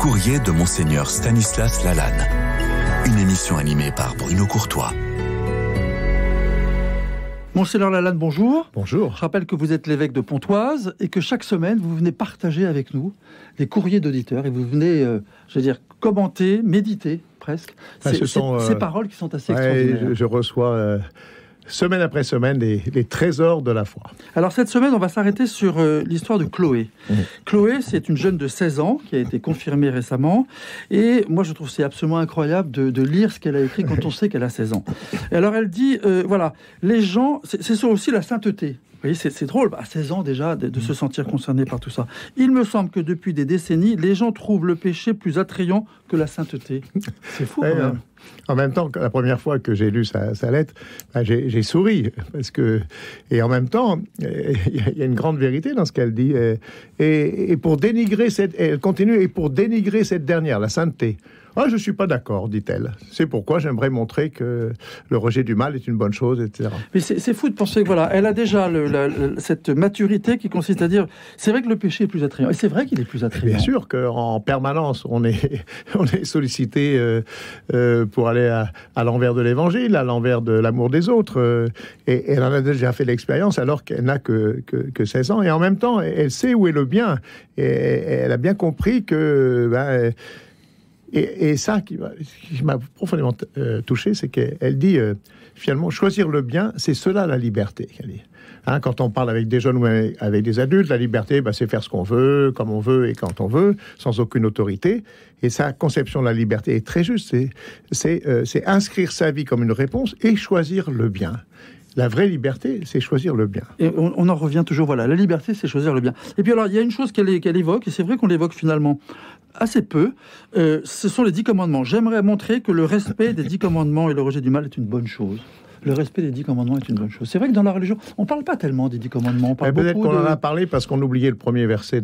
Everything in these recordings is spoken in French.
courrier de Monseigneur Stanislas Lalanne. Une émission animée par Bruno Courtois. Monseigneur Lalanne, bonjour. Bonjour. Je rappelle que vous êtes l'évêque de Pontoise et que chaque semaine, vous venez partager avec nous des courriers d'auditeurs et vous venez, commenter, méditer presque. Ces paroles qui sont assez extraordinaires. Je reçois semaine après semaine les trésors de la foi. Alors cette semaine, on va s'arrêter sur l'histoire de Chloé. Chloé, c'est une jeune de 16 ans qui a été confirmée récemment. Et moi, je trouve c'est absolument incroyable de lire ce qu'elle a écrit quand on sait qu'elle a 16 ans. Et alors, elle dit, les gens, c'est sur aussi la sainteté. Vous voyez, c'est drôle, à 16 ans déjà, de se sentir concerné par tout ça. Il me semble que depuis des décennies, les gens trouvent le péché plus attrayant que la sainteté. C'est fou, quand même. En même temps, la première fois que j'ai lu sa lettre, j'ai souri. Et en même temps, il y a une grande vérité dans ce qu'elle dit. Et pour dénigrer elle continue, et pour dénigrer cette dernière, la sainteté. Je ne suis pas d'accord, dit-elle. C'est pourquoi j'aimerais montrer que le rejet du mal est une bonne chose, etc. Mais c'est fou de penser que elle a déjà cette maturité qui consiste à dire, c'est vrai que le péché est plus attrayant. Et c'est vrai qu'il est plus attrayant. Bien sûr qu'en permanence, on est sollicité pour aller à l'envers de l'évangile, à l'envers de l'amour des autres. Et elle en a déjà fait l'expérience alors qu'elle n'a que 16 ans. Et en même temps, elle sait où est le bien. Et elle a bien compris que... Et ça qui m'a profondément touché, c'est qu'elle dit, finalement, choisir le bien, c'est cela la liberté. Elle dit. Quand on parle avec des jeunes ou avec des adultes, la liberté, c'est faire ce qu'on veut, comme on veut et quand on veut, sans aucune autorité. Et sa conception de la liberté est très juste. C'est inscrire sa vie comme une réponse et choisir le bien. La vraie liberté, c'est choisir le bien. Et on en revient toujours, la liberté, c'est choisir le bien. Et puis alors, il y a une chose qu'elle évoque, et c'est vrai qu'on l'évoque finalement assez peu, ce sont les 10 commandements. J'aimerais montrer que le respect des 10 commandements et le rejet du mal est une bonne chose. Le respect des 10 commandements est une bonne chose. C'est vrai que dans la religion, on ne parle pas tellement des 10 commandements. On parle peut-être qu'on en a parlé parce qu'on oubliait le premier verset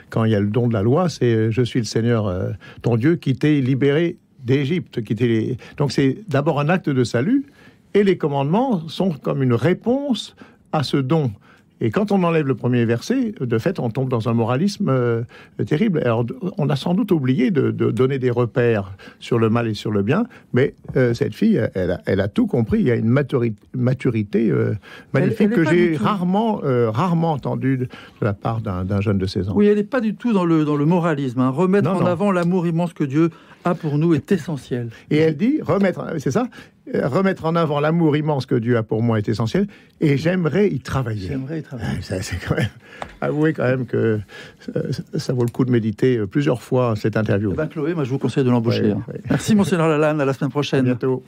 quand il y a le don de la loi, c'est « Je suis le Seigneur, ton Dieu, qui t'ai libéré d'Égypte ». Donc c'est d'abord un acte de salut, et les commandements sont comme une réponse à ce don. Et quand on enlève le premier verset, de fait, on tombe dans un moralisme terrible. Alors, on a sans doute oublié de donner des repères sur le mal et sur le bien, mais cette fille, elle a tout compris. Il y a une maturité magnifique que j'ai rarement entendue de la part d'un jeune de 16 ans. Oui, elle n'est pas du tout dans le moralisme. Remettre en avant l'amour immense que Dieu a pour nous est essentiel. Et elle dit, remettre en avant l'amour immense que Dieu a pour moi est essentiel, et j'aimerais y travailler. C'est quand même, avouez quand même que ça vaut le coup de méditer plusieurs fois cette interview. Chloé, moi je vous conseille de l'embaucher. Merci Monseigneur Lalanne, à la semaine prochaine. À bientôt.